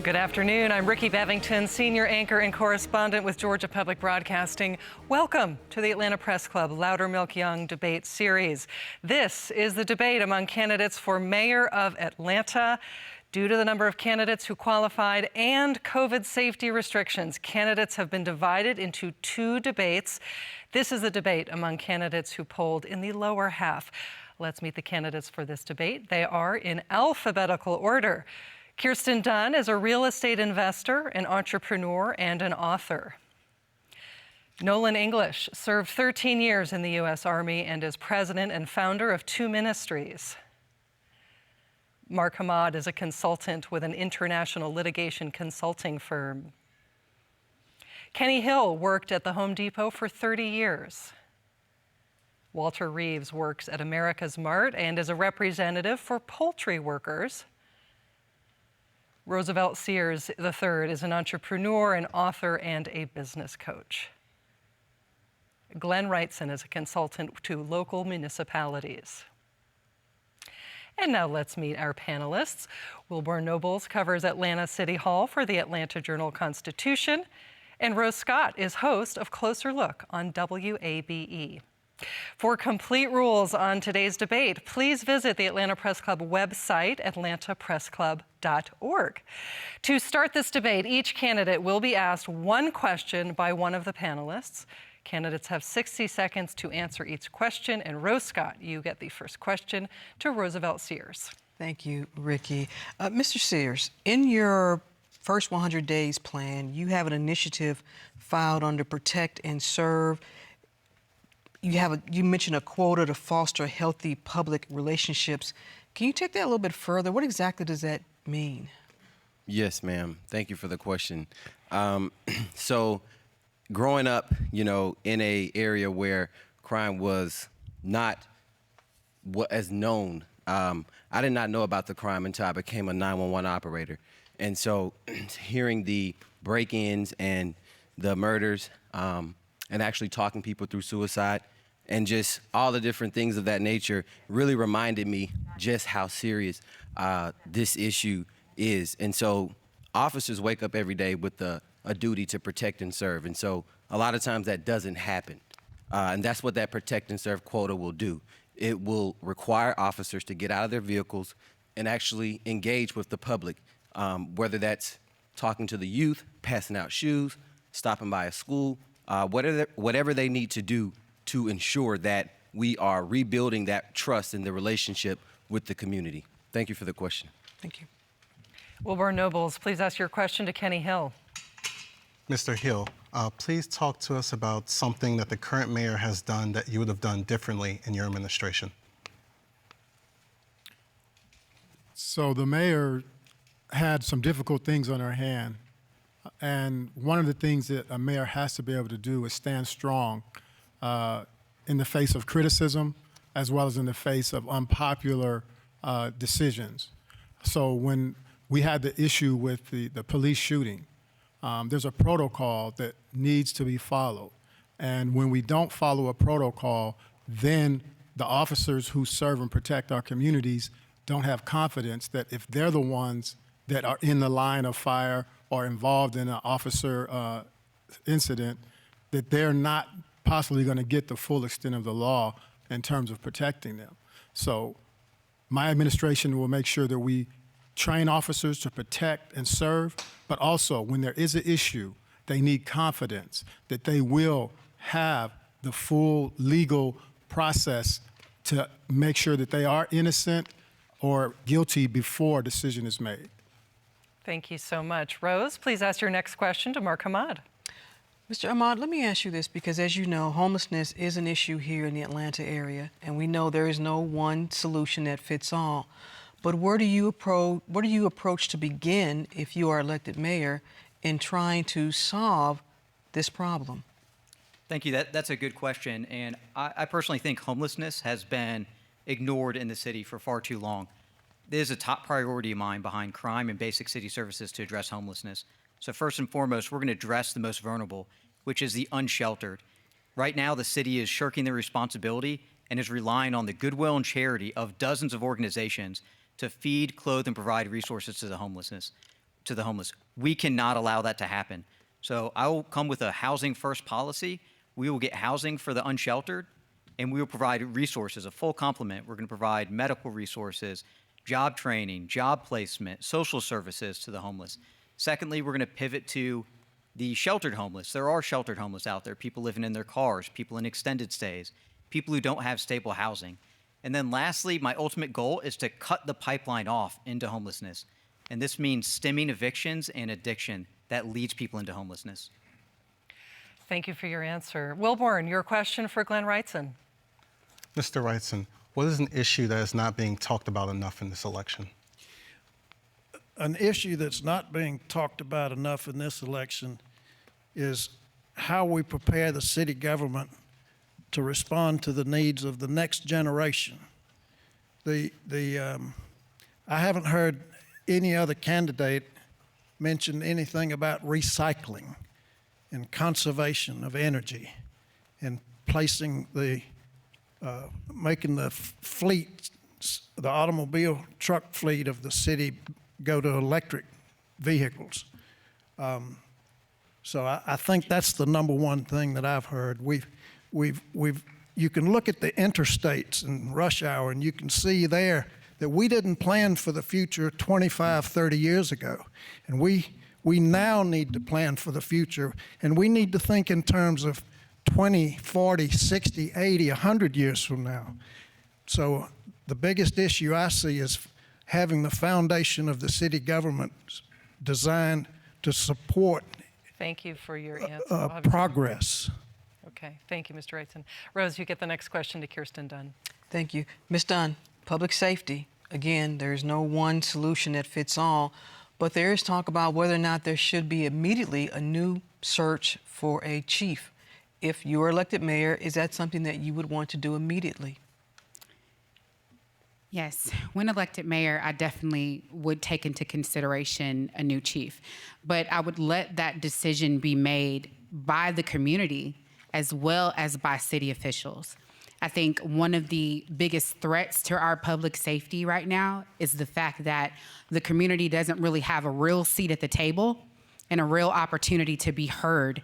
Good afternoon. I'm Rickey Bevington, senior anchor and correspondent with Georgia Public Broadcasting. Welcome to the Atlanta Press Club Loudermilk Young Debate Series. This is the debate among candidates for mayor of Atlanta. Due to the number of candidates who qualified and COVID safety restrictions, candidates have been divided into two debates. This is the debate among candidates who polled in the lower half. Let's meet the candidates for this debate. They are in alphabetical order. Kirsten Dunn is a real estate investor, an entrepreneur, and an author. Nolan English served 13 years in the U.S. Army and is president and founder of two ministries. Mark Hamad is a consultant with an international litigation consulting firm. Kenny Hill worked at the Home Depot for 30 years. Walter Reeves works at America's Mart and is a representative for poultry workers. Roosevelt Sears III is an entrepreneur, an author, and a business coach. Glenn Wrightson is a consultant to local municipalities. And now let's meet our panelists. Wilborn Nobles covers Atlanta City Hall for the Atlanta Journal-Constitution, and Rose Scott is host of Closer Look on WABE. For complete rules on today's debate, please visit the Atlanta Press Club website, atlantapressclub.org. To start this debate, each candidate will be asked one question by one of the panelists. Candidates have 60 seconds to answer each question. And Rose Scott, you get the first question to Roosevelt Sears. Thank you, Rickey. Mr. Sears, in your first 100 days plan, you have an initiative filed under Protect and Serve. You mentioned a quota to foster healthy public relationships. Can you take that a little bit further? What exactly does that mean? Yes, ma'am. Thank you for the question. So growing up, in a area where crime was not as known, I did not know about the crime until I became a 911 operator. And so hearing the break-ins and the murders and actually talking people through suicide and just all the different things of that nature really reminded me just how serious this issue is. And so officers wake up every day with a duty to protect and serve. And so a lot of times that doesn't happen. And that's what that Protect and Serve quota will do. It will require officers to get out of their vehicles and actually engage with the public, whether that's talking to the youth, passing out shoes, stopping by a school, whatever they need to do to ensure that we are rebuilding that trust in the relationship with the community. Thank you for the question. Thank you. Wilborn Nobles, please ask your question to Kenny Hill. Mr. Hill, please talk to us about something that the current mayor has done that you would have done differently in your administration. So the mayor had some difficult things on her hand. And one of the things that a mayor has to be able to do is stand strong in the face of criticism, as well as in the face of unpopular decisions. So when we had the issue with the police shooting, there's a protocol that needs to be followed. And when we don't follow a protocol, then the officers who serve and protect our communities don't have confidence that if they're the ones that are in the line of fire or involved in an officer incident, that they're not possibly going to get the full extent of the law in terms of protecting them. So my administration will make sure that we train officers to protect and serve, but also when there is an issue, they need confidence that they will have the full legal process to make sure that they are innocent or guilty before a decision is made. Thank you so much. Rose, please ask your next question to Mark Hamad. Mr. Ahmad, let me ask you this, because as you know, homelessness is an issue here in the Atlanta area, and we know there is no one solution that fits all. But where do you approach to begin, if you are elected mayor, in trying to solve this problem? Thank you. That's a good question. And I personally think homelessness has been ignored in the city for far too long. It is a top priority of mine behind crime and basic city services to address homelessness. So first and foremost, we're going to address the most vulnerable, which is the unsheltered. Right now, the city is shirking their responsibility and is relying on the goodwill and charity of dozens of organizations to feed, clothe, and provide resources to the homelessness. to the homeless. We cannot allow that to happen. So I will come with a housing first policy. We will get housing for the unsheltered, and we will provide resources, a full complement. We're going to provide medical resources, job training, job placement, social services to the homeless. Secondly, we're going to pivot to the sheltered homeless. There are sheltered homeless out there, people living in their cars, people in extended stays, people who don't have stable housing. And then lastly, my ultimate goal is to cut the pipeline off into homelessness. And this means stemming evictions and addiction that leads people into homelessness. Thank you for your answer. Wilborn, your question for Glenn Wrightson. Mr. Wrightson, what is an issue that is not being talked about enough in this election? An issue that's not being talked about enough in this election is how we prepare the city government to respond to the needs of the next generation. I haven't heard any other candidate mention anything about recycling and conservation of energy and placing making the fleet, the automobile truck fleet of the city go to electric vehicles. So I think that's the number one thing that I've heard. You can look at the interstates in rush hour and you can see there that we didn't plan for the future 25, 30 years ago. And we now need to plan for the future, and we need to think in terms of 20, 40, 60, 80, 100 years from now. So the biggest issue I see is having the foundation of the city government designed to support Thank you for your answer. progress. Okay, thank you, Mr. Wrightson. Rose, you get the next question to Kirsten Dunn. Thank you. Ms. Dunn, public safety. Again, there's no one solution that fits all, but there is talk about whether or not there should be immediately a new search for a chief. If you are elected mayor, is that something that you would want to do immediately? Yes, when elected mayor, I definitely would take into consideration a new chief, but I would let that decision be made by the community as well as by city officials. I think one of the biggest threats to our public safety right now is the fact that the community doesn't really have a real seat at the table and a real opportunity to be heard.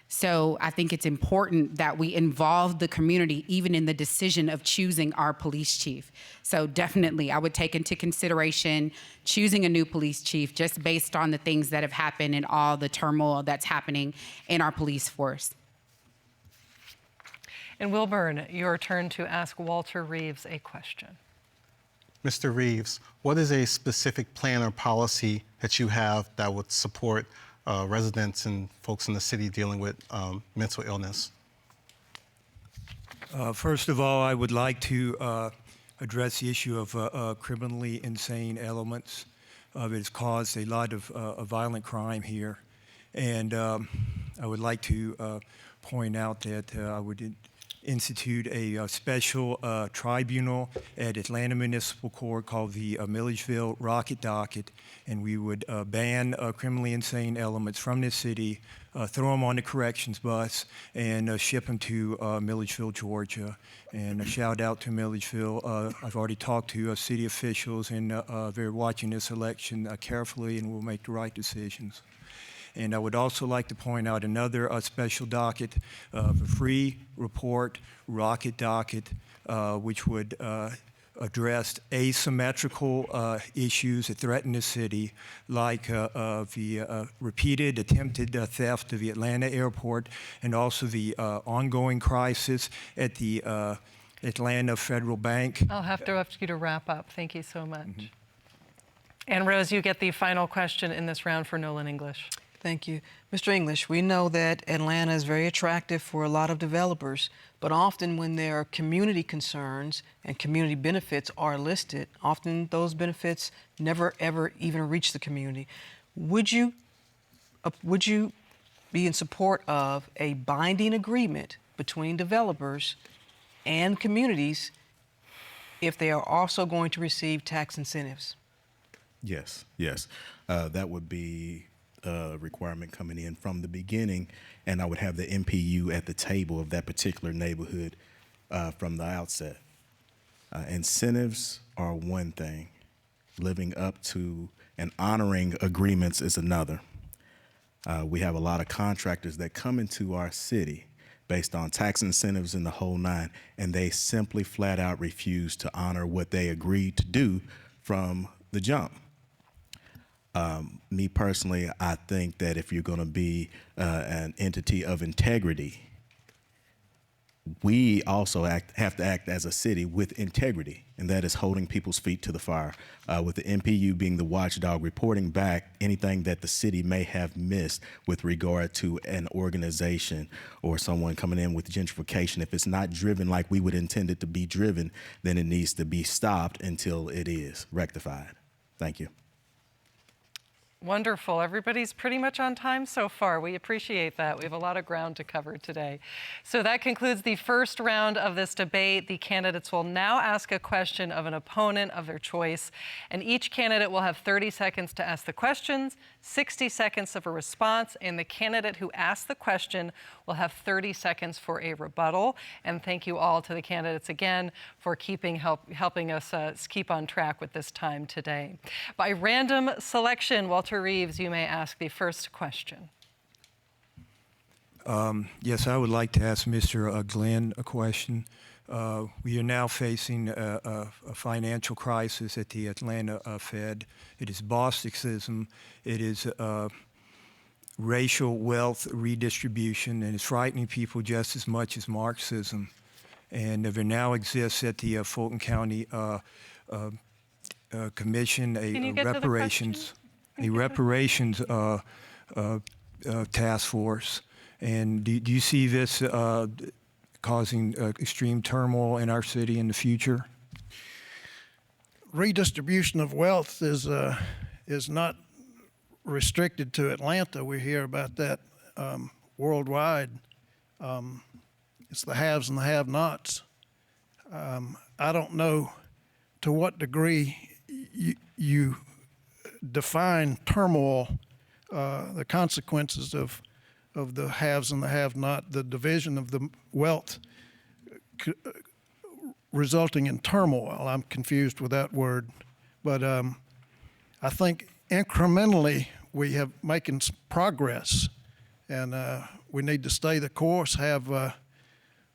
So I think it's important that we involve the community even in the decision of choosing our police chief. So definitely, I would take into consideration choosing a new police chief just based on the things that have happened and all the turmoil that's happening in our police force. And Wilborn, your turn to ask Walter Reeves a question. Mr. Reeves, what is a specific plan or policy that you have that would support residents and folks in the city dealing with mental illness? First of all, I would like to address the issue of criminally insane elements. It has caused a lot of violent crime here. And I would like to point out that I would institute a special tribunal at Atlanta Municipal Court called the Milledgeville Rocket Docket, and we would ban criminally insane elements from this city, throw them on the corrections bus, and ship them to Milledgeville, Georgia. And a shout out to Milledgeville. I've already talked to city officials, and they're watching this election carefully and will make the right decisions. And I would also like to point out another special docket, the free report rocket docket, which would address asymmetrical issues that threaten the city, like the repeated attempted theft of the Atlanta airport, and also the ongoing crisis at the Atlanta Federal Bank. I'll have to ask you to wrap up. Thank you so much. And Rose, you get the final question in this round for Nolan English. Thank you. Mr. English, we know that Atlanta is very attractive for a lot of developers, but often when there are community concerns and community benefits are listed, often those benefits never ever even reach the community. Would you be in support of a binding agreement between developers and communities if they are also going to receive tax incentives? Yes, yes. That would be a requirement coming in from the beginning, and I would have the MPU at the table of that particular neighborhood from the outset. Incentives are one thing. Living up to and honoring agreements is another. We have a lot of contractors that come into our city based on tax incentives and the whole nine, and they simply flat out refuse to honor what they agreed to do from the jump. Me personally, I think that if you're going to be an entity of integrity, we also have to act as a city with integrity, and that is holding people's feet to the fire. With the MPU being the watchdog, reporting back anything that the city may have missed with regard to an organization or someone coming in with gentrification. If it's not driven like we would intend it to be driven, then it needs to be stopped until it is rectified. Thank you. Wonderful. Everybody's pretty much on time so far. We appreciate that. We have a lot of ground to cover today. So that concludes the first round of this debate. The candidates will now ask a question of an opponent of their choice, and each candidate will have 30 seconds to ask the questions, 60 seconds of a response, and the candidate who asked the question will have 30 seconds for a rebuttal. And thank you all to the candidates again for helping us keep on track with this time today. By random selection, Walter Reeves, you may ask the first question. Yes, I would like to ask Mr. Glenn a question. We are now facing a financial crisis at the Atlanta Fed. It is Bostoncism. It is racial wealth redistribution, and it's frightening people just as much as Marxism. And there now exists at the Fulton County Commission a reparations task force. And do you see this causing extreme turmoil in our city in the future? Redistribution of wealth is not restricted to Atlanta. We hear about that worldwide. It's the haves and the have-nots. I don't know to what degree you define turmoil, the consequences of the haves and the have-not, the division of the wealth resulting in turmoil. I'm confused with that word. But I think incrementally we have making progress, and we need to stay the course, have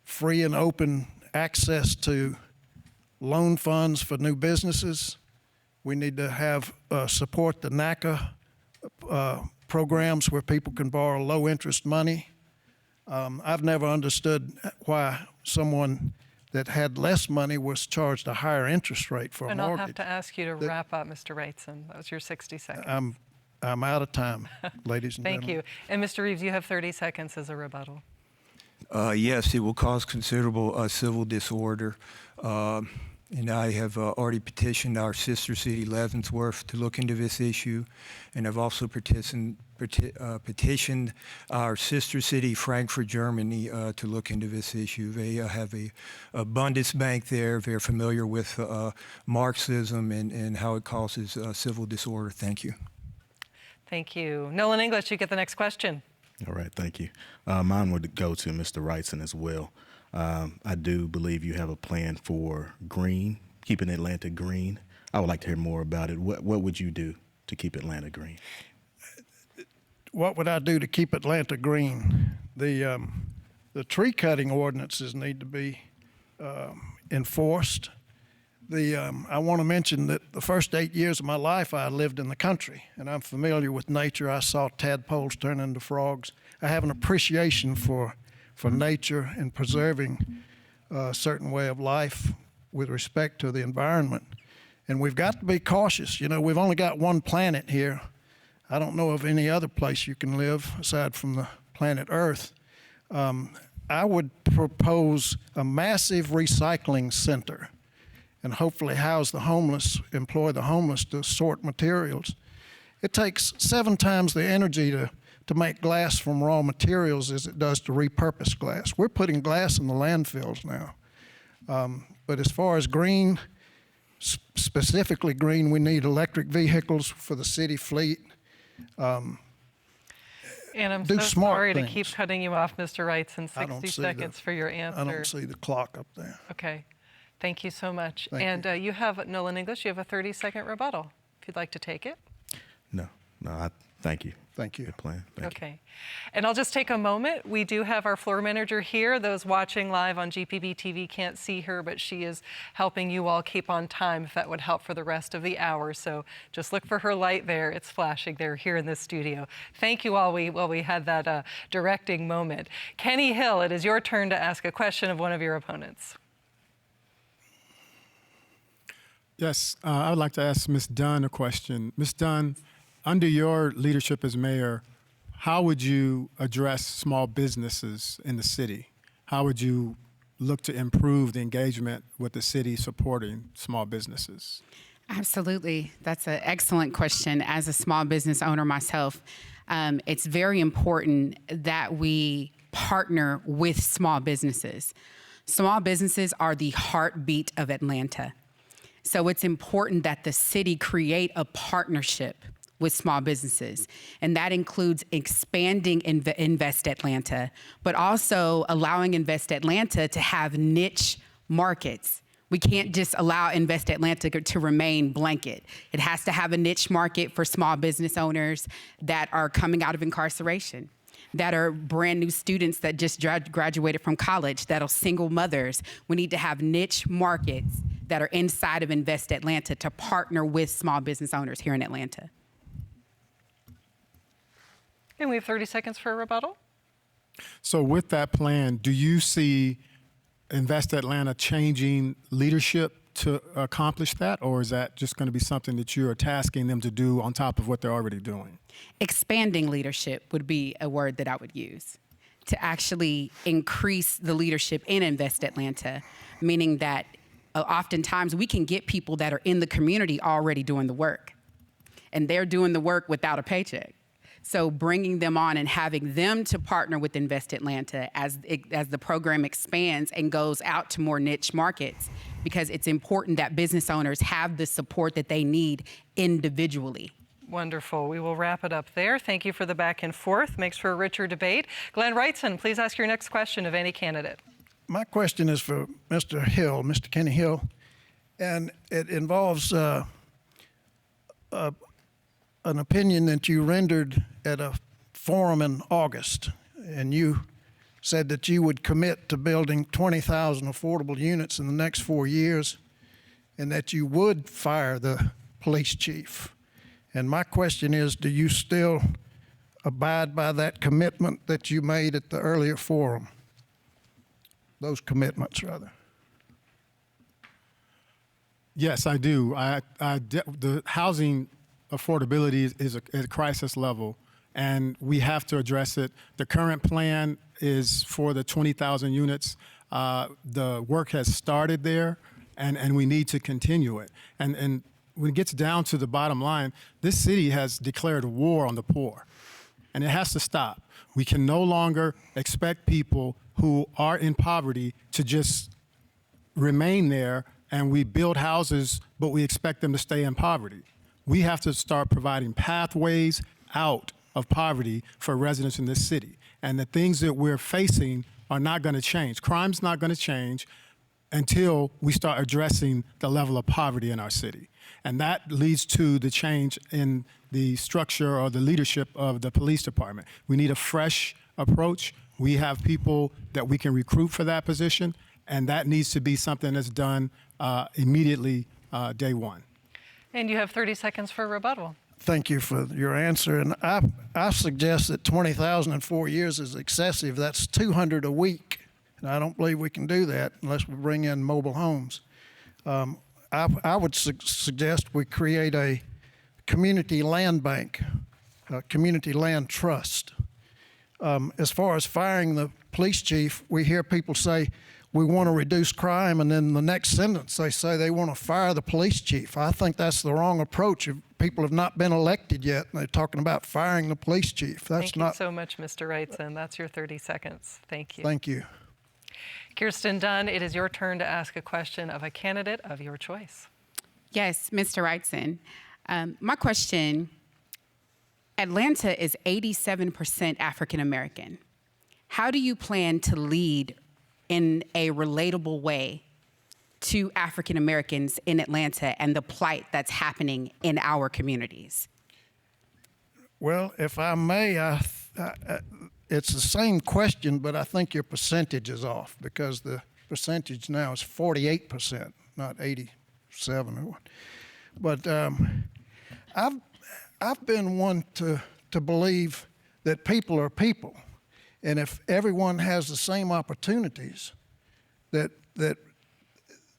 free and open access to loan funds for new businesses. We need to have support the NACA programs where people can borrow low interest money. I've never understood why someone that had less money was charged a higher interest rate for a mortgage. And I'll have to ask you to wrap up, Mr. Wrightson. That was your 60 seconds. I'm out of time, ladies and Thank gentlemen. you. And Mr. Reeves, you have 30 seconds as a rebuttal. Yes, it will cause considerable civil disorder. And I have already petitioned our sister city, Leavenworth, to look into this issue. And I've also petitioned our sister city, Frankfurt, Germany, to look into this issue. They have a Bundesbank there. They're familiar with Marxism and how it causes civil disorder. Thank you. Thank you. Nolan English, you get the next question. All right, thank you. Mine would go to Mr. Wrightson as well. I do believe you have a plan for green, keeping Atlanta green. I would like to hear more about it. What would you do to keep Atlanta green? What would I do to keep Atlanta green? The tree cutting ordinances need to be enforced. I want to mention that the first 8 years of my life I lived in the country, and I'm familiar with nature. I saw tadpoles turn into frogs. I have an appreciation for nature and preserving a certain way of life with respect to the environment. And we've got to be cautious. You know, we've only got one planet here. I don't know of any other place you can live aside from the planet Earth. I would propose a massive recycling center and hopefully house the homeless, employ the homeless to sort materials. It takes 7 times the energy to make glass from raw materials as it does to repurpose glass. We're putting glass in the landfills now. But as far as green, specifically green, we need electric vehicles for the city fleet. And I'm do so smart sorry things. to keep cutting you off, Mr. Wrightson. I don't 60 see seconds for your answer. I don't see the clock up there. Okay. Thank you so much. Thank and you have, Nolan English, you have a 30-second rebuttal, if you'd like to take it. No, thank you. Thank you. Good plan. Thank you. Okay. And I'll just take a moment. We do have our floor manager here. Those watching live on GPB TV can't see her, but she is helping you all keep on time if that would help for the rest of the hour. So just look for her light there. It's flashing there here in the studio. Thank you all. We had that directing moment. Kenny Hill, it is your turn to ask a question of one of your opponents. Yes, I would like to ask Ms. Dunn a question. Ms. Dunn, under your leadership as mayor, how would you address small businesses in the city? How would you look to improve the engagement with the city supporting small businesses? Absolutely. That's an excellent question. As a small business owner myself, it's very important that we partner with small businesses. Small businesses are the heartbeat of Atlanta. So it's important that the city create a partnership with small businesses. And that includes expanding Invest Atlanta, but also allowing Invest Atlanta to have niche markets. We can't just allow Invest Atlanta to remain blanket. It has to have a niche market for small business owners that are coming out of incarceration, that are brand new students that just graduated from college, that are single mothers. We need to have niche markets that are inside of Invest Atlanta to partner with small business owners here in Atlanta. And we have 30 seconds for a rebuttal. So with that plan, do you see Invest Atlanta changing leadership to accomplish that, or is that just going to be something that you're tasking them to do on top of what they're already doing? Expanding leadership would be a word that I would use to actually increase the leadership in Invest Atlanta, meaning that oftentimes we can get people that are in the community already doing the work, and they're doing the work without a paycheck. So bringing them on and having them to partner with Invest Atlanta as the program expands and goes out to more niche markets, because it's important that business owners have the support that they need individually. Wonderful. We will wrap it up there. Thank you for the back and forth. Makes for a richer debate. Glenn Wrightson, please ask your next question of any candidate. My question is for Mr. Hill, Mr. Kenny Hill, and it involves an opinion that you rendered at a forum in August, and you said that you would commit to building 20,000 affordable units in the next 4 years, and that you would fire the police chief. And my question is, do you still abide by that commitment that you made at the earlier forum? Those commitments, rather. Yes, I do. The housing affordability is at a crisis level, and we have to address it. The current plan is for the 20,000 units. The work has started there, and we need to continue it. And when it gets down to the bottom line, this city has declared war on the poor, and it has to stop. We can no longer expect people who are in poverty to just remain there, and we build houses, but we expect them to stay in poverty. We have to start providing pathways out of poverty for residents in this city. And the things that we're facing are not going to change. Crime's not going to change until we start addressing the level of poverty in our city. And that leads to the change in the structure or the leadership of the police department. We need a fresh approach. We have people that we can recruit for that position, and that needs to be something that's done immediately day one. And you have 30 seconds for a rebuttal. Thank you for your answer. And I suggest that 20,000 in 4 years is excessive. That's 200 a week. And I don't believe we can do that unless we bring in mobile homes. I would suggest we create a community land bank, a community land trust. As far as firing the police chief, we hear people say, we want to reduce crime, and then the next sentence they say they want to fire the police chief. I think that's the wrong approach. If people have not been elected yet, and they're talking about firing the police chief. Thank you so much, Mr. Wrightson. That's your 30 seconds. Thank you. Thank you. Kirsten Dunn, it is your turn to ask a question of a candidate of your choice. Yes, Mr. Wrightson. My question, Atlanta is 87% African American. How do you plan to lead in a relatable way to African Americans in Atlanta and the plight that's happening in our communities? Well, if I may, it's the same question, but I think your percentage is off because the percentage now is 48%, not 87 or what. But I've been one to believe that people are people, and if everyone has the same opportunities, that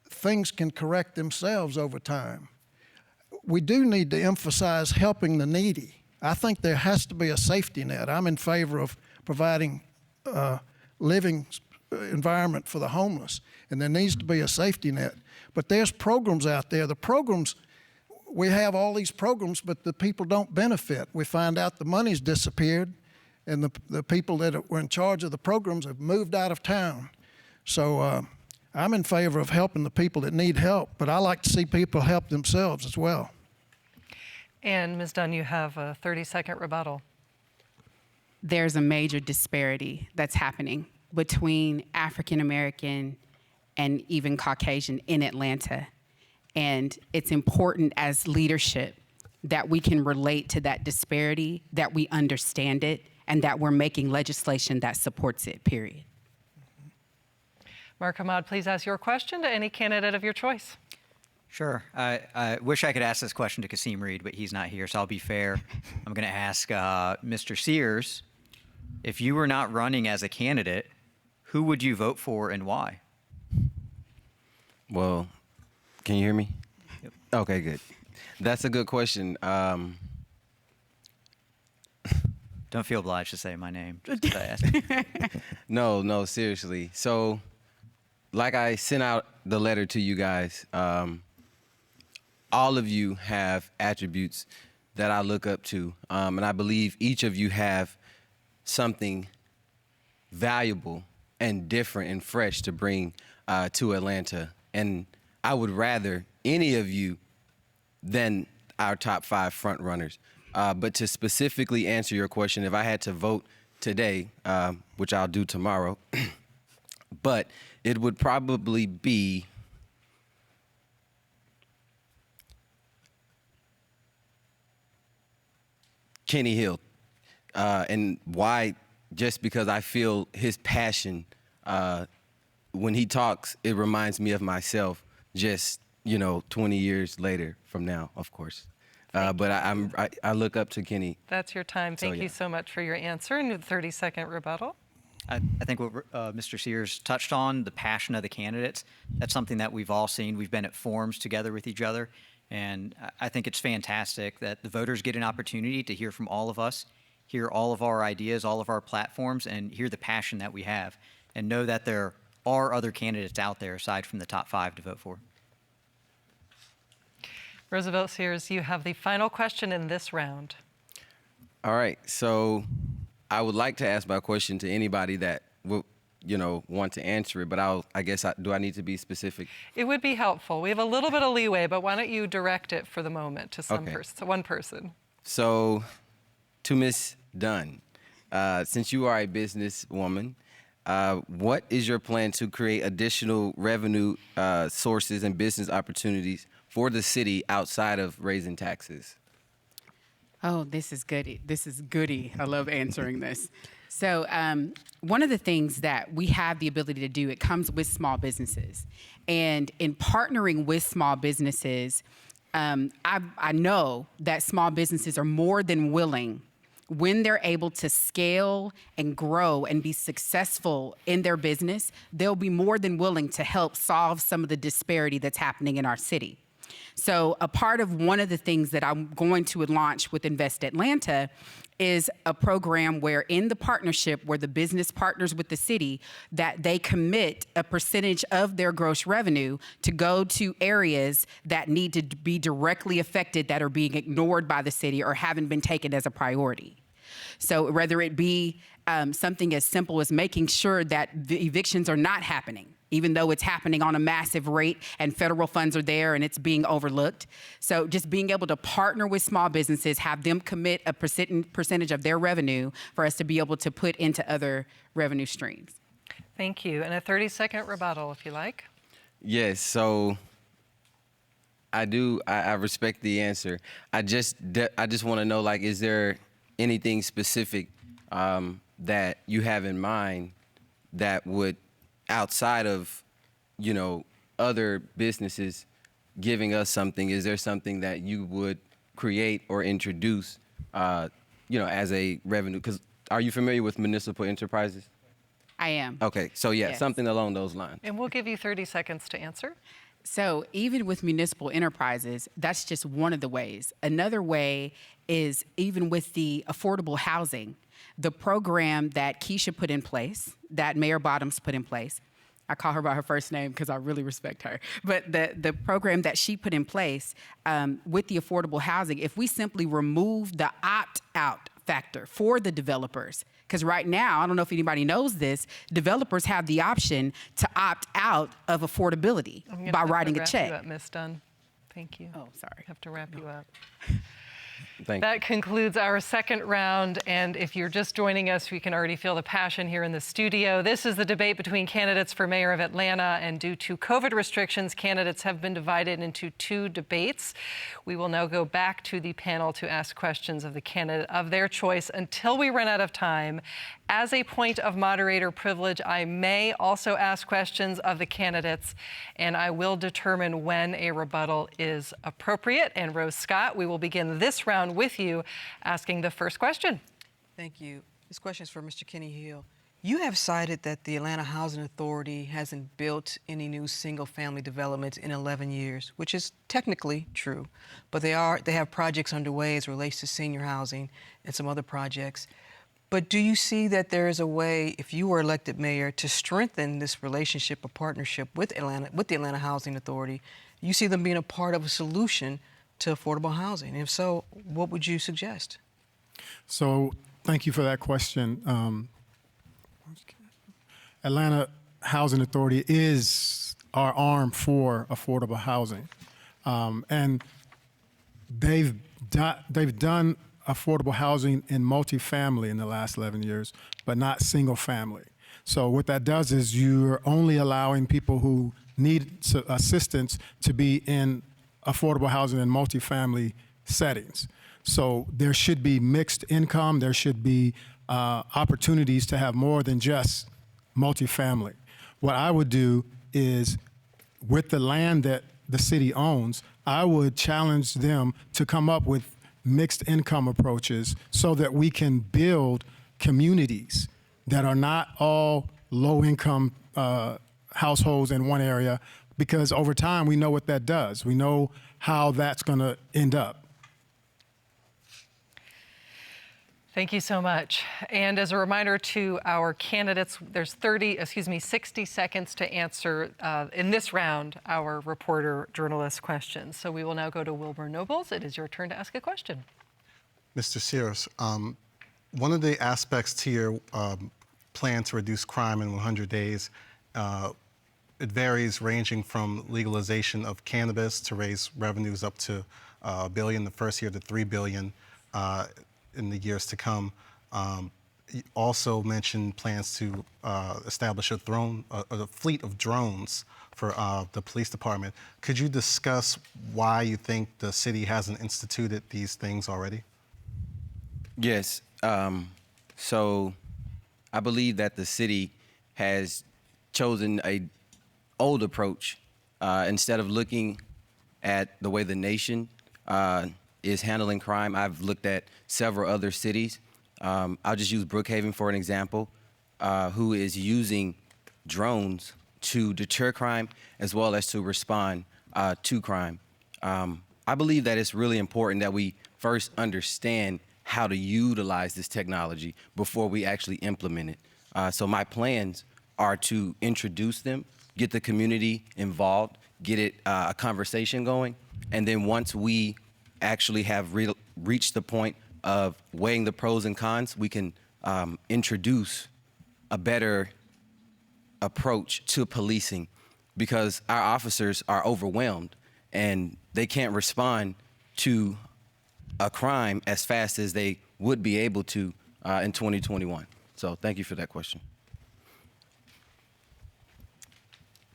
things can correct themselves over time. We do need to emphasize helping the needy. I think there has to be a safety net. I'm in favor of providing living environment for the homeless, and there needs to be a safety net. But there's programs out there. The programs, we have all these programs, but the people don't benefit. We find out the money's disappeared, and the people that were in charge of the programs have moved out of town. So I'm in favor of helping the people that need help, but I like to see people help themselves as well. And Ms. Dunn, you have a 30-second rebuttal. There's a major disparity that's happening between African American and even Caucasian in Atlanta. And it's important as leadership that we can relate to that disparity, that we understand it, and that we're making legislation that supports it, period. Mark Hamad, please ask your question to any candidate of your choice. Sure. I wish I could ask this question to Kasim Reed, but he's not here, so I'll be fair. I'm going to ask Mr. Sears, if you were not running as a candidate, who would you vote for and why? Well, can you hear me? Yep. Okay, good. That's a good question. Don't feel obliged to say my name. Just to ask. No, seriously. So, like I sent out the letter to you guys, all of you have attributes that I look up to, and I believe each of you have something valuable and different and fresh to bring to Atlanta. And I would rather any of you than our top 5 front runners. But to specifically answer your question, if I had to vote today, which I'll do tomorrow, but it would probably be Kenny Hill. And why? Just because I feel his passion. When he talks, it reminds me of myself just, 20 years later from now, of course. But I look up to Kenny. That's your time. Thank you so much for your answer. And the 30-second rebuttal. I think what Mr. Sears touched on, the passion of the candidates, that's something that we've all seen. We've been at forums together with each other. And I think it's fantastic that the voters get an opportunity to hear from all of us, hear all of our ideas, all of our platforms, and hear the passion that we have, and know that there are other candidates out there aside from the top 5 to vote for. Roosevelt Sears, you have the final question in this round. All right, so I would like to ask my question to anybody that will, want to answer it, but do I need to be specific? It would be helpful. We have a little bit of leeway, but why don't you direct it for the moment to one person? So, to Ms. Dunn, since you are a businesswoman, what is your plan to create additional revenue sources and business opportunities for the city outside of raising taxes? Oh, this is goody. This is goody. I love answering this. So one of the things that we have the ability to do, it comes with small businesses. And in partnering with small businesses, I know that small businesses are more than willing, when they're able to scale and grow and be successful in their business, they'll be more than willing to help solve some of the disparity that's happening in our city. So a part of one of the things that I'm going to launch with Invest Atlanta is a program where in the partnership where the business partners with the city, that they commit a percentage of their gross revenue to go to areas that need to be directly affected, that are being ignored by the city or haven't been taken as a priority. So whether it be something as simple as making sure that the evictions are not happening, even though it's happening on a massive rate and federal funds are there and it's being overlooked. So just being able to partner with small businesses, have them commit a percentage of their revenue for us to be able to put into other revenue streams. Thank you. And a 30-second rebuttal, if you like. Yes, so I respect the answer. I just want to know, is there anything specific that you have in mind that would, outside of, you know, other businesses giving us something, is there something that you would create or introduce, you know, as a revenue? Because are you familiar with municipal enterprises? I am. Okay, so yeah, Yes. something along those lines. And we'll give you 30 seconds to answer. So even with municipal enterprises, that's just one of the ways. Another way is even with the affordable housing, the program that Keisha put in place, that Mayor Bottoms put in place. I call her by her first name because I really respect her. But the program that she put in place with the affordable housing, if we simply remove the opt-out factor for the developers, because right now, I don't know if anybody knows this, developers have the option to opt out of affordability I'm gonna by have to writing a wrap check. You up, Ms. Dunn. Thank you. Oh, sorry. Have to wrap you up. Thank you. That concludes our second round, and if you're just joining us, we can already feel the passion here in the studio. This is the debate between candidates for mayor of Atlanta, and due to COVID restrictions, candidates have been divided into two debates. We will now go back to the panel to ask questions of the candidate of their choice until we run out of time. As a point of moderator privilege, I may also ask questions of the candidates, and I will determine when a rebuttal is appropriate. And Rose Scott, we will begin this round with you asking the first question. Thank you. This question is for Mr. Kenny Hill. You have cited that the Atlanta Housing Authority hasn't built any new single-family developments in 11 years, which is technically true, but they have projects underway as it relates to senior housing and some other projects. But do you see that there is a way, if you were elected mayor, to strengthen this relationship or partnership with the Atlanta Housing Authority? You see them being a part of a solution to affordable housing? And if so, what would you suggest? So thank you for that question. Atlanta Housing Authority is our arm for affordable housing. And they've done affordable housing in multifamily in the last 11 years, but not single family. So what that does is you're only allowing people who need assistance to be in affordable housing in multifamily settings. So there should be mixed income. There should be opportunities to have more than just multifamily. What I would do is, with the land that the city owns, I would challenge them to come up with mixed income approaches so that we can build communities that are not all low income households in one area, because over time we know what that does. We know how that's going to end up. Thank you so much. And as a reminder to our candidates, there's 60 seconds to answer in this round our reporter journalist questions. So we will now go to Wilborn Nobles. It is your turn to ask a question. Mr. Sears, one of the aspects to your plan to reduce crime in 100 days, it varies, ranging from legalization of cannabis to raise revenues up to $1 billion the first year to $3 billion in the years to come. You also mentioned plans to establish a fleet of drones for the police department. Could you discuss why you think the city hasn't instituted these things already? Yes. So I believe that the city has chosen an old approach. Instead of looking at the way the nation is handling crime, I've looked at several other cities. I'll just use Brookhaven for an example, who is using drones to deter crime as well as to respond to crime. I believe that it's really important that we first understand how to utilize this technology before we actually implement it. So my plans are to introduce them, get the community involved, get a conversation going, and then once we actually have reached the point of weighing the pros and cons, we can introduce a better approach to policing, because our officers are overwhelmed and they can't respond to a crime as fast as they would be able to in 2021. So thank you for that question.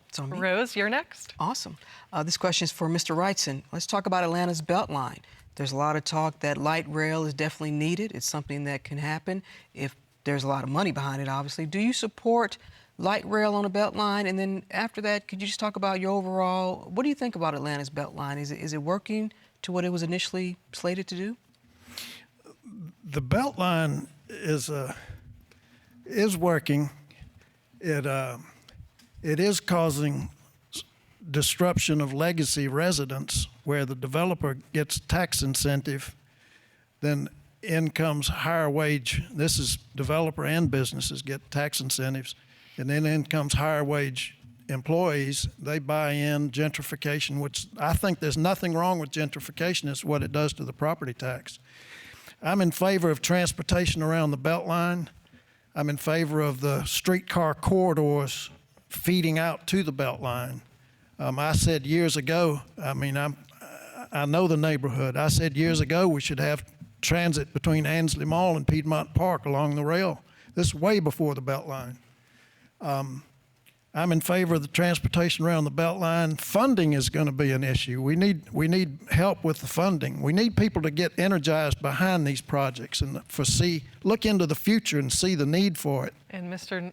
It's on me. Rose, you're next. Awesome. This question is for Mr. Wrightson. Let's talk about Atlanta's Beltline. There's a lot of talk that light rail is definitely needed. It's something that can happen if there's a lot of money behind it, obviously. Do you support light rail on a Beltline? And then after that, could you just talk about your overall, what do you think about Atlanta's Beltline? Is it working to what it was initially slated to do? The Beltline is working. It is causing disruption of legacy residents where the developer gets tax incentive, then in comes higher wage. This is developer and businesses get tax incentives, and then in comes higher wage employees. They buy in gentrification, which I think there's nothing wrong with gentrification. It's what it does to the property tax. I'm in favor of transportation around the Beltline. I'm in favor of the streetcar corridors feeding out to the Beltline. I said years ago, I know the neighborhood. I said years ago we should have transit between Ansley Mall and Piedmont Park along the rail. This is way before the Beltline. I'm in favor of the transportation around the Beltline. Funding is going to be an issue. We need help with the funding. We need people to get energized behind these projects and look into the future and see the need for it. And Mr.,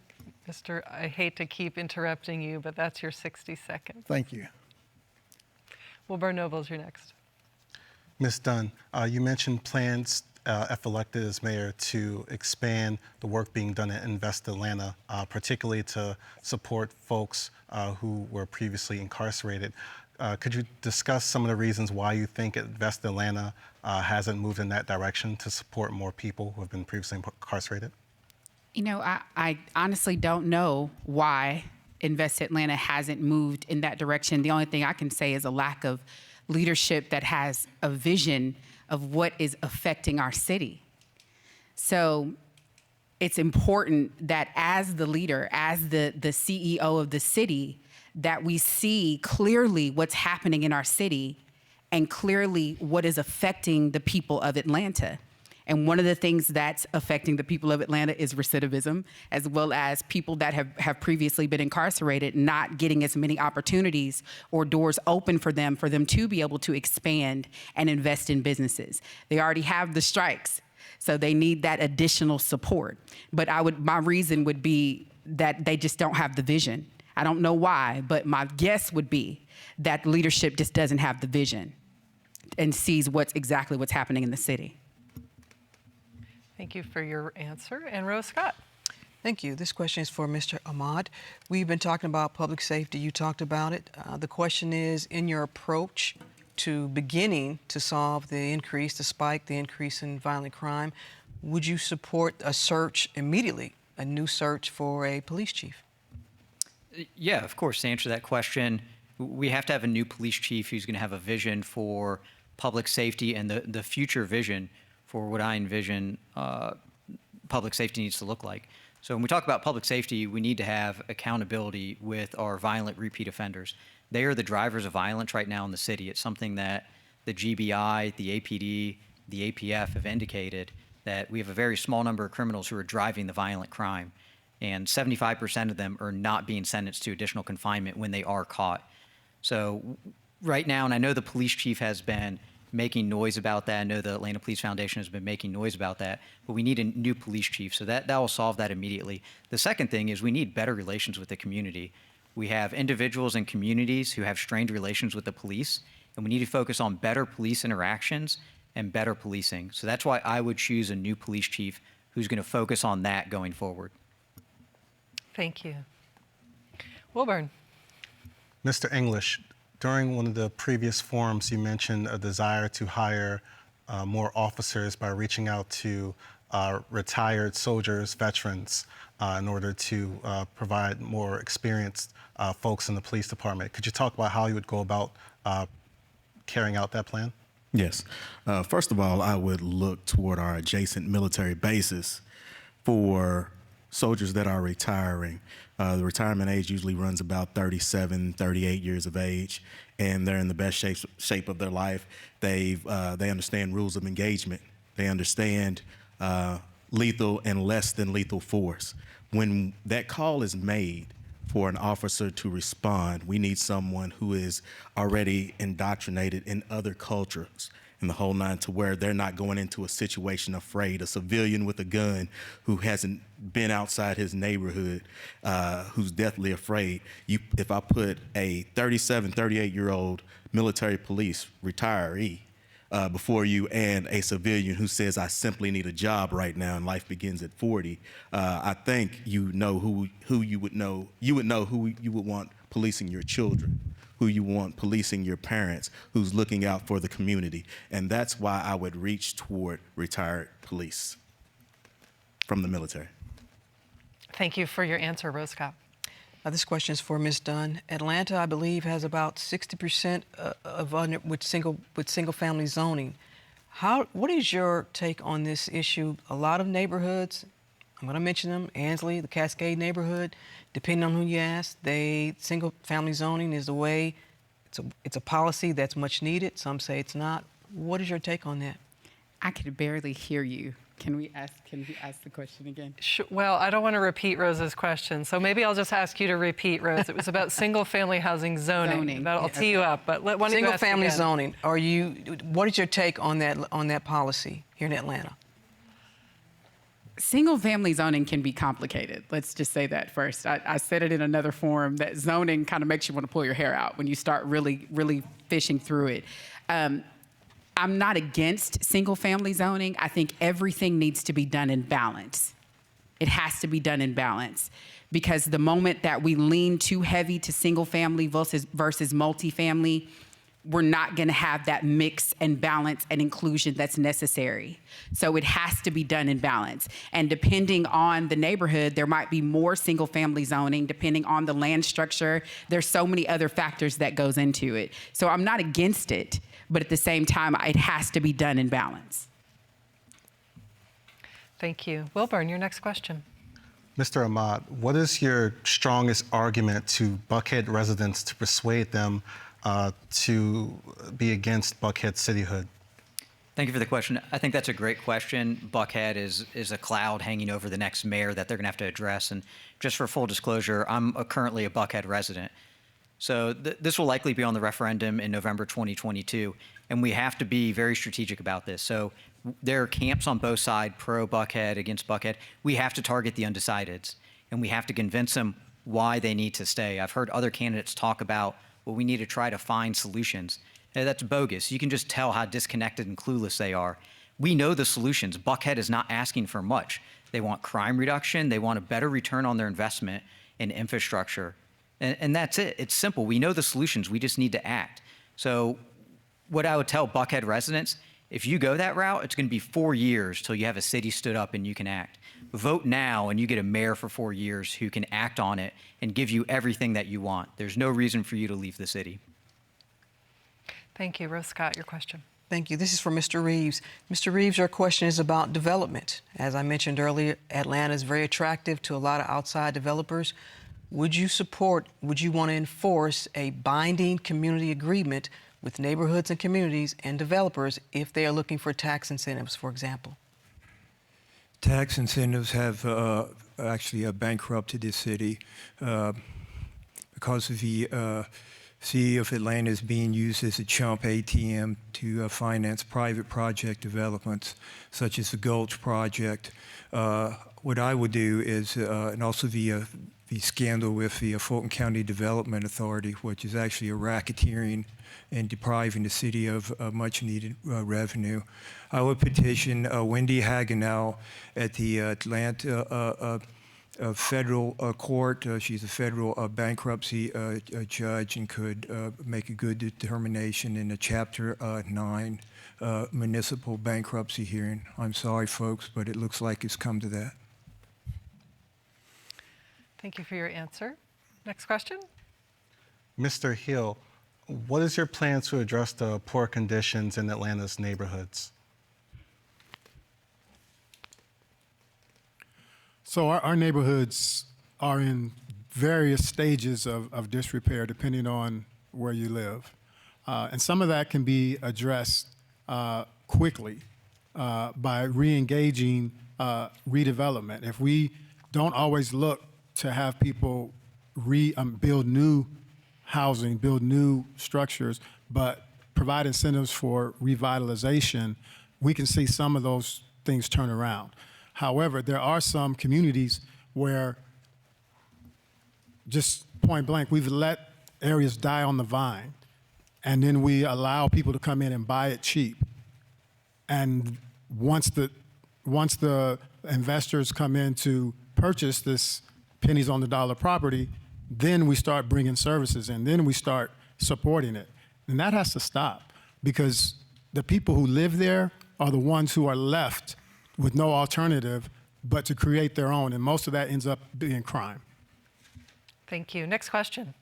I hate to keep interrupting you, but that's your 60 seconds. Thank you. Wilborn Nobles, you're next. Ms. Dunn, you mentioned plans, if elected as mayor, to expand the work being done at Invest Atlanta, particularly to support folks who were previously incarcerated. Could you discuss some of the reasons why you think Invest Atlanta hasn't moved in that direction to support more people who have been previously incarcerated? You know, I honestly don't know why Invest Atlanta hasn't moved in that direction. The only thing I can say is a lack of leadership that has a vision of what is affecting our city. So it's important that as the leader, as the CEO of the city, that we see clearly what's happening in our city and clearly what is affecting the people of Atlanta. And one of the things that's affecting the people of Atlanta is recidivism, as well as people that have previously been incarcerated not getting as many opportunities or doors open for them to be able to expand and invest in businesses. They already have the strikes, so they need that additional support. But my reason would be that they just don't have the vision. I don't know why, but my guess would be that leadership just doesn't have the vision and sees exactly what's happening in the city. Thank you for your answer. And Rose Scott. Thank you. This question is for Mr. Ahmad. We've been talking about public safety. You talked about it. The question is, in your approach to beginning to solve the spike, the increase in violent crime, would you support a search immediately, a new search for a police chief? Yeah, of course. To answer that question, we have to have a new police chief who's going to have a vision for public safety and the future vision for what I envision public safety needs to look like. So when we talk about public safety, we need to have accountability with our violent repeat offenders. They are the drivers of violence right now in the city. It's something that the GBI, the APD, the APF have indicated that we have a very small number of criminals who are driving the violent crime. And 75% of them are not being sentenced to additional confinement when they are caught. So right now, and I know the police chief has been making noise about that. I know the Atlanta Police Foundation has been making noise about that, but we need a new police chief, so that will solve that immediately. The second thing is we need better relations with the community. We have individuals and communities who have strained relations with the police, and we need to focus on better police interactions and better policing. So that's why I would choose a new police chief who's going to focus on that going forward. Thank you. Wilborn. Mr. English, during one of the previous forums, you mentioned a desire to hire more officers by reaching out to retired soldiers, veterans, in order to provide more experienced folks in the police department. Could you talk about how you would go about carrying out that plan? Yes. First of all, I would look toward our adjacent military bases for soldiers that are retiring. The retirement age usually runs about 37, 38 years of age, and they're in the best shape of their life. They understand rules of engagement. They understand lethal and less than lethal force. When that call is made for an officer to respond, we need someone who is already indoctrinated in other cultures. and the whole nine, to where they're not going into a situation afraid. A civilian with a gun who hasn't been outside his neighborhood, who's deathly afraid. If I put a 37, 38-year-old military police retiree before you and a civilian who says, I simply need a job right now and life begins at 40, I think you know who you would know. You would know who you would want policing your children, who you want policing your parents, who's looking out for the community. And that's why I would reach toward retired police from the military. Thank you for your answer, Rose Scott. This question is for Ms. Dunn. Atlanta, I believe, has about 60% with single-family zoning. What is your take on this issue? A lot of neighborhoods, I'm going to mention them, Ansley, the Cascade neighborhood, depending on who you ask, single-family zoning is the way. It's a policy that's much needed. Some say it's not. What is your take on that? I could barely hear you. Can we ask the question again? Sure. Well, I don't want to repeat Rose's question, so maybe I'll just ask you to repeat, Rose. It was about single-family housing zoning. That'll tee you up, but why don't you ask Single-family again? zoning. What is your take on that policy here in Atlanta? Single-family zoning can be complicated. Let's just say that first. I said it in another forum that zoning kind of makes you want to pull your hair out when you start really, really fishing through it. I'm not against single-family zoning. I think everything needs to be done in balance. It has to be done in balance, because the moment that we lean too heavy to single-family versus multifamily, we're not going to have that mix and balance and inclusion that's necessary. So it has to be done in balance. And depending on the neighborhood, there might be more single-family zoning. Depending on the land structure, there's so many other factors that goes into it. So I'm not against it, but at the same time, it has to be done in balance. Thank you. Wilborn, your next question. Mr. Ahmad, what is your strongest argument to Buckhead residents to persuade them to be against Buckhead cityhood? Thank you for the question. I think that's a great question. Buckhead is a cloud hanging over the next mayor that they're going to have to address. And just for full disclosure, I'm currently a Buckhead resident. So this will likely be on the referendum in November 2022, and we have to be very strategic about this. So there are camps on both sides, pro Buckhead, against Buckhead. We have to target the undecideds, and we have to convince them why they need to stay. I've heard other candidates talk about, well, we need to try to find solutions. That's bogus. You can just tell how disconnected and clueless they are. We know the solutions. Buckhead is not asking for much. They want crime reduction. They want a better return on their investment in infrastructure. And that's it. It's simple. We know the solutions. We just need to act. So what I would tell Buckhead residents, if you go that route, it's going to be 4 years till you have a city stood up and you can act. Vote now and you get a mayor for 4 years who can act on it and give you everything that you want. There's no reason for you to leave the city. Thank you. Rose Scott, your question. Thank you. This is for Mr. Reeves. Mr. Reeves, your question is about development. As I mentioned earlier, Atlanta is very attractive to a lot of outside developers. Would you want to enforce a binding community agreement with neighborhoods and communities and developers if they are looking for tax incentives, for example? Tax incentives have actually bankrupted the city because of the city of Atlanta is being used as a chump ATM to finance private project developments, such as the Gulch project. What I would do is, and also the scandal with the Fulton County Development Authority, which is actually a racketeering and depriving the city of much-needed revenue. I would petition Wendy Hagenow at the Atlanta federal court. She's a federal bankruptcy judge and could make a good determination in a Chapter 9 municipal bankruptcy hearing. I'm sorry, folks, but it looks like it's come to that. Thank you for your answer. Next question. Mr. Hill, what is your plan to address the poor conditions in Atlanta's neighborhoods? So our neighborhoods are in various stages of disrepair depending on where you live. And some of that can be addressed quickly by re-engaging redevelopment. If we don't always look to have people build new housing, build new structures, but provide incentives for revitalization, we can see some of those things turn around. However, there are some communities where, just point blank, we've let areas die on the vine, and then we allow people to come in and buy it cheap. And once the investors come in to purchase this pennies on the dollar property, then we start bringing services in, then we start supporting it. And that has to stop, because the people who live there are the ones who are left with no alternative but to create their own, and most of that ends up being crime. Thank you. Next question.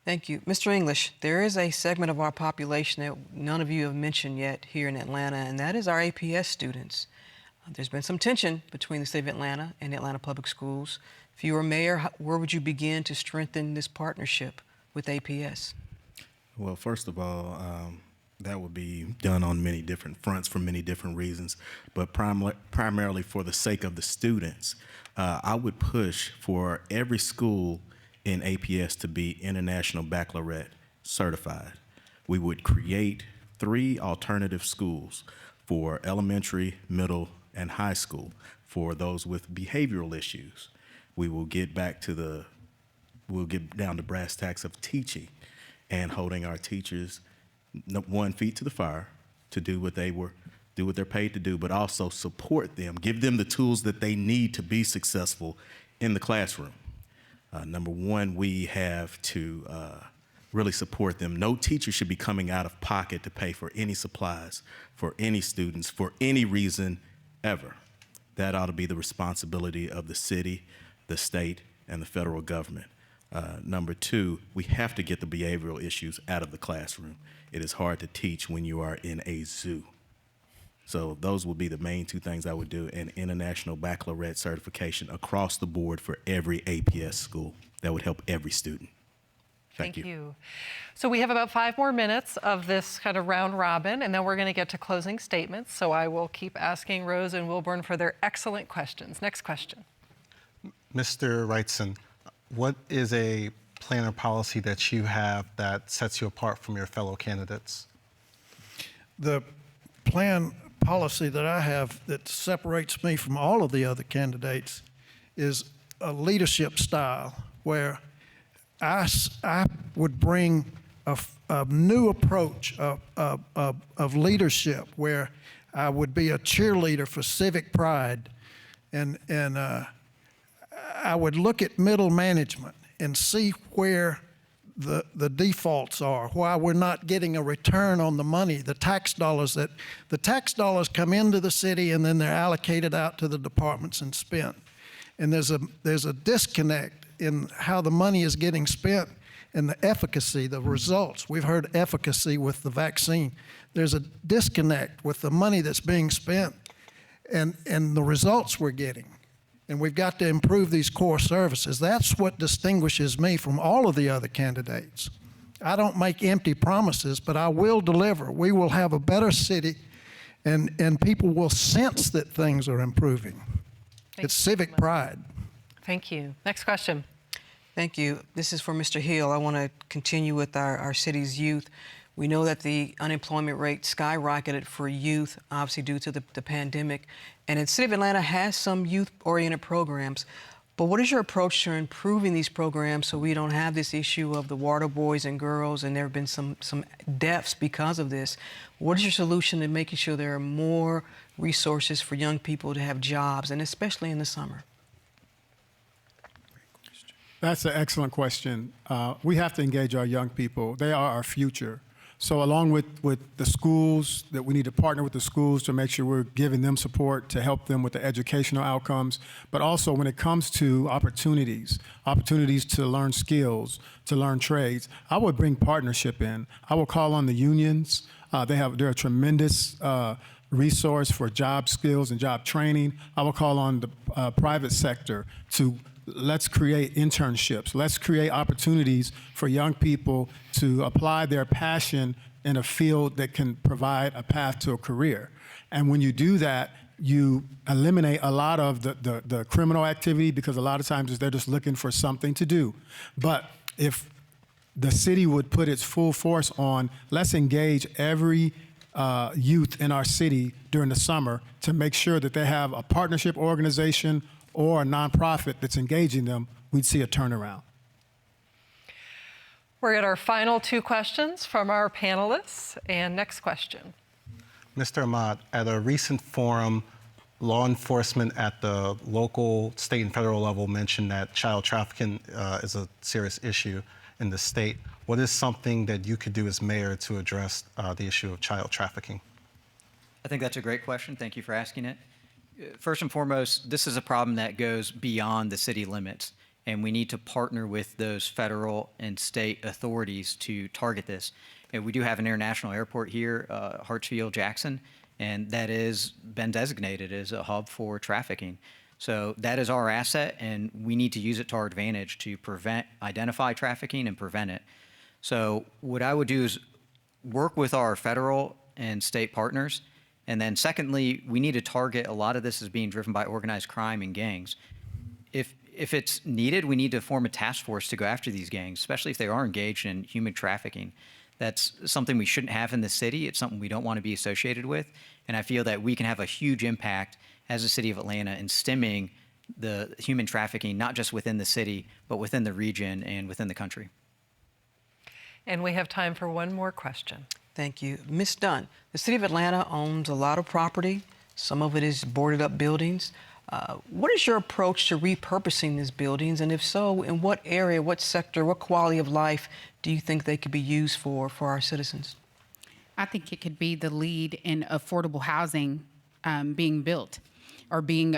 Thank you. Mr. English, there is a segment of our population that none of you have mentioned yet here in Atlanta, and that is our APS students. There's been some tension between the city of Atlanta and the Atlanta Public Schools. If you were mayor, where would you begin to strengthen this partnership with APS? Well, first of all, that would be done on many different fronts for many different reasons, but primarily for the sake of the students. I would push for every school in APS to be International Baccalaureate certified. We would create 3 alternative schools for elementary, middle, and high school for those with behavioral issues. We will get back to we'll get down to brass tacks of teaching and holding our teachers, 1, feet to the fire to do what they're paid to do, but also support them, give them the tools that they need to be successful in the classroom. Number 1, we have to really support them. No teacher should be coming out of pocket to pay for any supplies, for any students, for any reason ever. That ought to be the responsibility of the city, the state, and the federal government. Number 2, we have to get the behavioral issues out of the classroom. It is hard to teach when you are in a zoo. So those would be the main 2 things I would do, an International Baccalaureate certification across the board for every APS school. That would help every student. Thank you. So we have about 5 more minutes of this kind of round robin, and then we're going to get to closing statements. So I will keep asking Rose and Wilborn for their excellent questions. Next question. Mr. Wrightson, what is a plan or policy that you have that sets you apart from your fellow candidates? The plan policy that I have that separates me from all of the other candidates is a leadership style where I would bring a new approach of leadership where I would be a cheerleader for civic pride, and I would look at middle management and see where the defaults are, why we're not getting a return on the money, the tax dollars come into the city and then they're allocated out to the departments and spent. And there's a disconnect in how the money is getting spent and the efficacy, the results. We've heard efficacy with the vaccine. There's a disconnect with the money that's being spent and the results we're getting. And we've got to improve these core services. That's what distinguishes me from all of the other candidates. I don't make empty promises, but I will deliver. We will have a better city, and people will sense that things are improving. It's civic pride. Thank you. Next question. Thank you. This is for Mr. Hill. I want to continue with our city's youth. We know that the unemployment rate skyrocketed for youth, obviously due to the pandemic. And the City of Atlanta has some youth-oriented programs. But what is your approach to improving these programs so we don't have this issue of the water boys and girls, and there have been some deaths because of this? What is your solution to making sure there are more resources for young people to have jobs, and especially in the summer? That's an excellent question. We have to engage our young people. They are our future. So along with the schools, that we need to partner with the schools to make sure we're giving them support to help them with the educational outcomes, but also when it comes to opportunities to learn skills, to learn trades, I would bring partnership in. I will call on the unions. They're a tremendous resource for job skills and job training. I will call on the private sector to let's create internships. Let's create opportunities for young people to apply their passion in a field that can provide a path to a career. And when you do that, you eliminate a lot of the criminal activity, because a lot of times they're just looking for something to do. But if the city would put its full force on, let's engage every youth in our city during the summer to make sure that they have a partnership organization or a nonprofit that's engaging them, we'd see a turnaround. We're at our final 2 questions from our panelists. And next question. Mr. Ahmad, at a recent forum, law enforcement at the local, state, and federal level mentioned that child trafficking is a serious issue in the state. What is something that you could do as mayor to address the issue of child trafficking? I think that's a great question. Thank you for asking it. First and foremost, this is a problem that goes beyond the city limits, and we need to partner with those federal and state authorities to target this. And we do have an international airport here, Hartsfield-Jackson, and that has been designated as a hub for trafficking. So that is our asset, and we need to use it to our advantage to identify trafficking and prevent it. So what I would do is work with our federal and state partners. And then secondly, we need to target a lot of this as being driven by organized crime and gangs. If it's needed, we need to form a task force to go after these gangs, especially if they are engaged in human trafficking. That's something we shouldn't have in the city. It's something we don't want to be associated with. And I feel that we can have a huge impact as a city of Atlanta in stemming the human trafficking, not just within the city, but within the region and within the country. And we have time for one more question. Thank you. Ms. Dunn, the city of Atlanta owns a lot of property. Some of it is boarded up buildings. What is your approach to repurposing these buildings? And if so, in what area, what sector, what quality of life do you think they could be used for our citizens? I think it could be the lead in affordable housing being built or being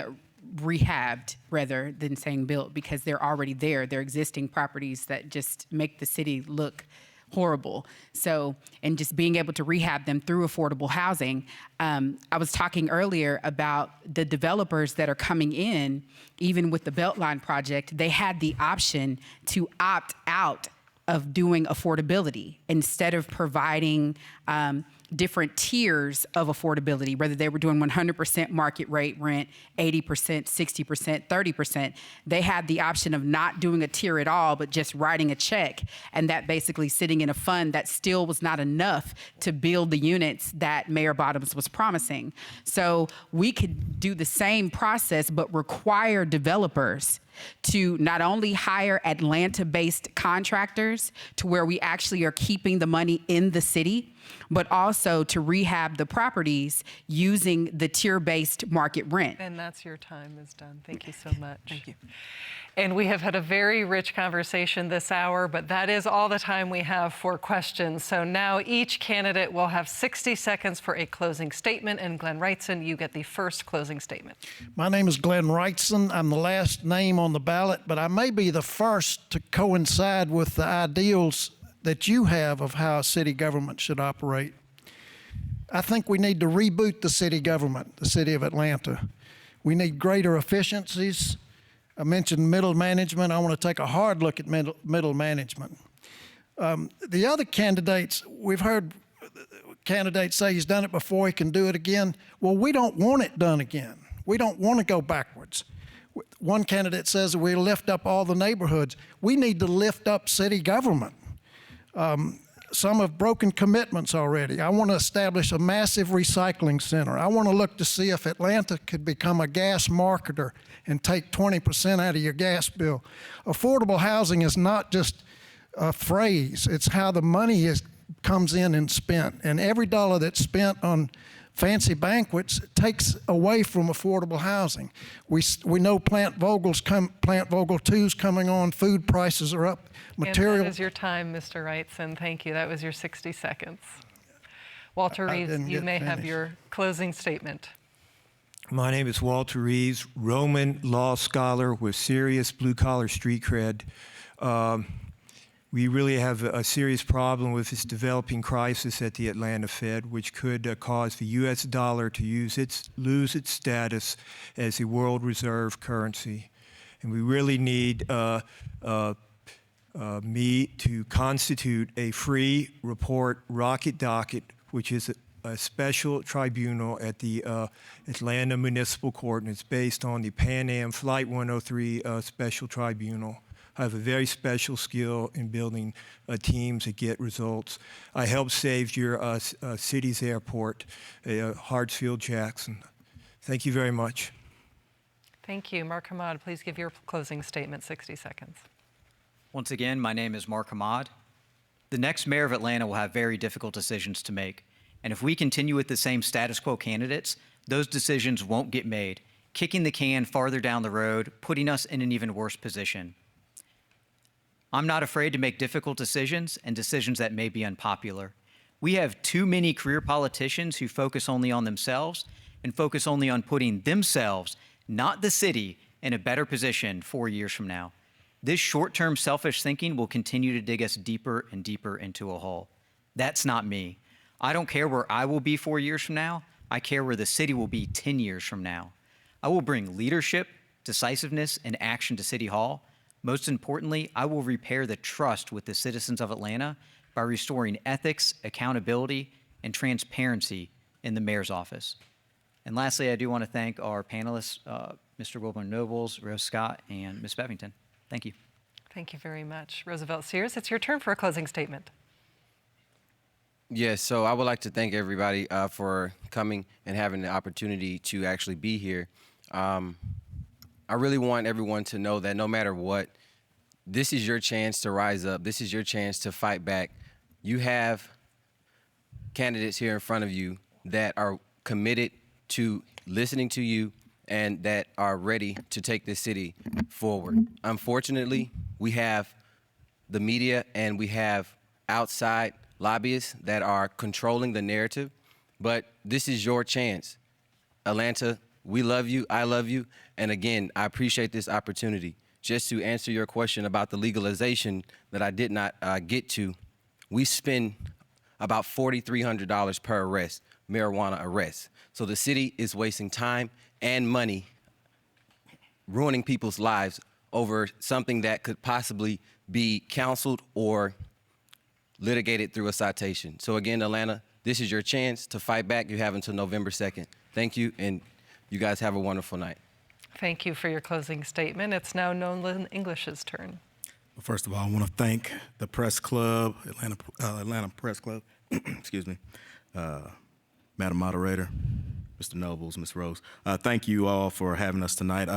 rehabbed rather than saying built, because they're already there. They're existing properties that just make the city look horrible. So, and just being able to rehab them through affordable housing. I was talking earlier about the developers that are coming in, even with the Beltline project, they had the option to opt out of doing affordability instead of providing different tiers of affordability, whether they were doing 100% market rate rent, 80%, 60%, 30%. They had the option of not doing a tier at all, but just writing a check, and that basically sitting in a fund that still was not enough to build the units that Mayor Bottoms was promising. So we could do the same process, but require developers to not only hire Atlanta-based contractors to where we actually are keeping the money in the city, but also to rehab the properties using the tier-based market rent. And that's your time is done. Thank you so much. Thank you. And we have had a very rich conversation this hour, but that is all the time we have for questions. So now each candidate will have 60 seconds for a closing statement. And Glenn Wrightson, you get the first closing statement. My name is Glenn Wrightson. I'm the last name on the ballot, but I may be the first to coincide with the ideals that you have of how a city government should operate. I think we need to reboot the city government, the city of Atlanta. We need greater efficiencies. I mentioned middle management. I want to take a hard look at middle management. The other candidates, we've heard candidates say he's done it before, he can do it again. Well, we don't want it done again. We don't want to go backwards. One candidate says we lift up all the neighborhoods. We need to lift up city government. Some have broken commitments already. I want to establish a massive recycling center. I want to look to see if Atlanta could become a gas marketer and take 20% out of your gas bill. Affordable housing is not just a phrase. It's how the money comes in and spent. And every dollar that's spent on fancy banquets takes away from affordable housing. We know Plant Vogel 2's coming on, food prices are up, material. And that is your time, Mr. Wrightson. Thank you. That was your 60 seconds. Walter Reeves, you may have your closing statement. My name is Walter Reeves, Roman law scholar with serious blue-collar street cred. We really have a serious problem with this developing crisis at the Atlanta Fed, which could cause the U.S. dollar to lose its status as a world reserve currency. And we really need me to constitute a free report rocket docket, which is a special tribunal at the Atlanta Municipal Court, and it's based on the Pan Am Flight 103 Special Tribunal I have a very special skill in building teams that get results. I helped save your city's airport, Hartsfield-Jackson. Thank you very much. Thank you. Mark Hamad, please give your closing statement, 60 seconds. Once again, my name is Mark Hamad. The next mayor of Atlanta will have very difficult decisions to make. And if we continue with the same status quo candidates, those decisions won't get made, kicking the can farther down the road, putting us in an even worse position. I'm not afraid to make difficult decisions and decisions that may be unpopular. We have too many career politicians who focus only on themselves and focus only on putting themselves, not the city, in a better position 4 years from now. This short-term selfish thinking will continue to dig us deeper and deeper into a hole. That's not me. I don't care where I will be 4 years from now. I care where the city will be 10 years from now. I will bring leadership, decisiveness, and action to City Hall. Most importantly, I will repair the trust with the citizens of Atlanta by restoring ethics, accountability, and transparency in the mayor's office. And lastly, I do want to thank our panelists, Mr. Wilborn Nobles, Rose Scott, and Ms. Bevington. Thank you. Thank you very much. Roosevelt Sears, it's your turn for a closing statement. Yes, so I would like to thank everybody for coming and having the opportunity to actually be here. I really want everyone to know that no matter what, this is your chance to rise up. This is your chance to fight back. You have candidates here in front of you that are committed to listening to you and that are ready to take this city forward. Unfortunately, we have the media and we have outside lobbyists that are controlling the narrative, but this is your chance. Atlanta, we love you, I love you, and again, I appreciate this opportunity. Just to answer your question about the legalization that I did not get to, we spend about $4,300 per arrest, marijuana arrest. So the city is wasting time and money ruining people's lives over something that could possibly be counseled or litigated through a citation. So again, Atlanta, this is your chance to fight back. You have until November 2nd. Thank you, and you guys have a wonderful night. Thank you for your closing statement. It's now Nolan English's turn. Well, first of all, I want to thank the press club, Atlanta Press Club, excuse me, Madam Moderator, Mr. Nobles, Ms. Rose. Thank you all for having us tonight.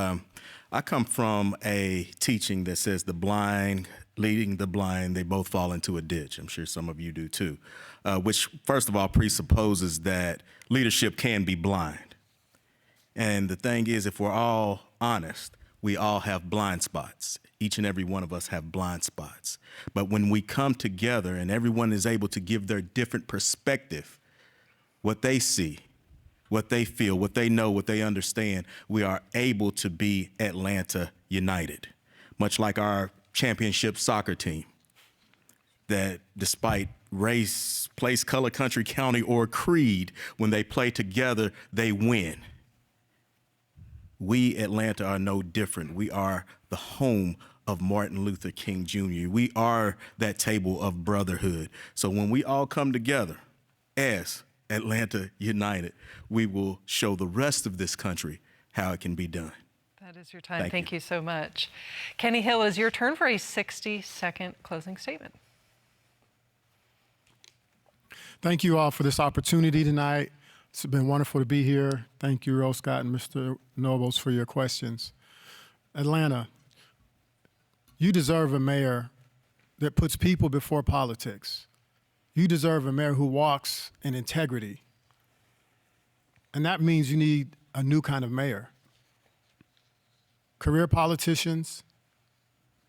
I come from a teaching that says the blind leading the blind, they both fall into a ditch. I'm sure some of you do too, which first of all presupposes that leadership can be blind. And the thing is, if we're all honest, we all have blind spots. Each and every one of us have blind spots. But when we come together and everyone is able to give their different perspective, what they see, what they feel, what they know, what they understand, we are able to be Atlanta United. Much like our championship soccer team, that despite race, place, color, country, county, or creed, when they play together, they win. We, Atlanta, are no different. We are the home of Martin Luther King Jr. We are that table of brotherhood. So when we all come together as Atlanta United, we will show the rest of this country how it can be done. That is your time. Thank you so much. Kenny Hill, is your turn for a 60-second closing statement. Thank you all for this opportunity tonight. It's been wonderful to be here. Thank you, Rose Scott and Mr. Nobles, for your questions. Atlanta, you deserve a mayor that puts people before politics. You deserve a mayor who walks in integrity. And that means you need a new kind of mayor. Career politicians,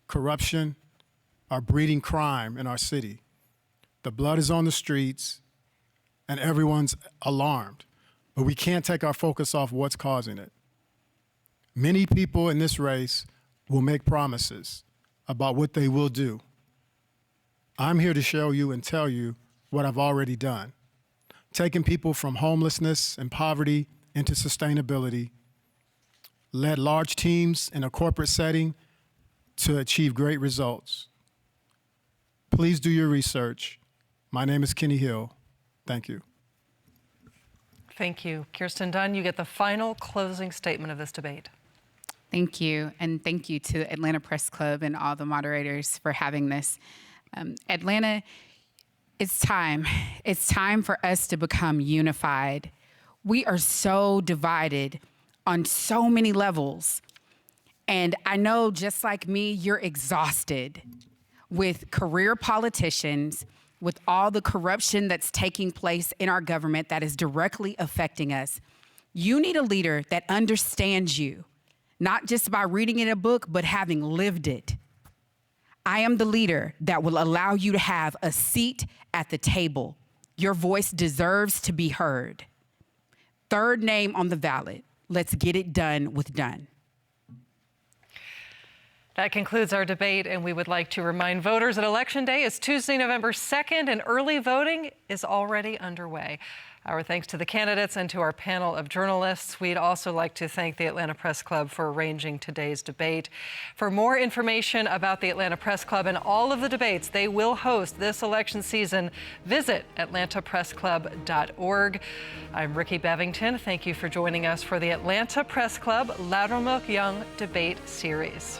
corruption are breeding crime in our city. The blood is on the streets, and everyone's alarmed. But we can't take our focus off what's causing it. Many people in this race will make promises about what they will do. I'm here to show you and tell you what I've already done. Taking people from homelessness and poverty into sustainability, led large teams in a corporate setting to achieve great results. Please do your research. My name is Kenny Hill. Thank you. Thank you. Kirsten Dunn, you get the final closing statement of this debate. Thank you, and thank you to Atlanta Press Club and all the moderators for having this. Atlanta, it's time. It's time for us to become unified. We are so divided on so many levels. And I know, just like me, you're exhausted with career politicians, with all the corruption that's taking place in our government that is directly affecting us. You need a leader that understands you, not just by reading in a book, but having lived it. I am the leader that will allow you to have a seat at the table. Your voice deserves to be heard. Third name on the ballot. Let's get it done with done. That concludes our debate, and we would like to remind voters that Election Day is Tuesday, November 2nd, and early voting is already underway. Our thanks to the candidates and to our panel of journalists. We'd also like to thank the Atlanta Press Club for arranging today's debate. For more information about the Atlanta Press Club and all of the debates they will host this election season, visit atlantapressclub.org. I'm Rickey Bevington. Thank you for joining us for the Atlanta Press Club Loudermilk Young Debate Series.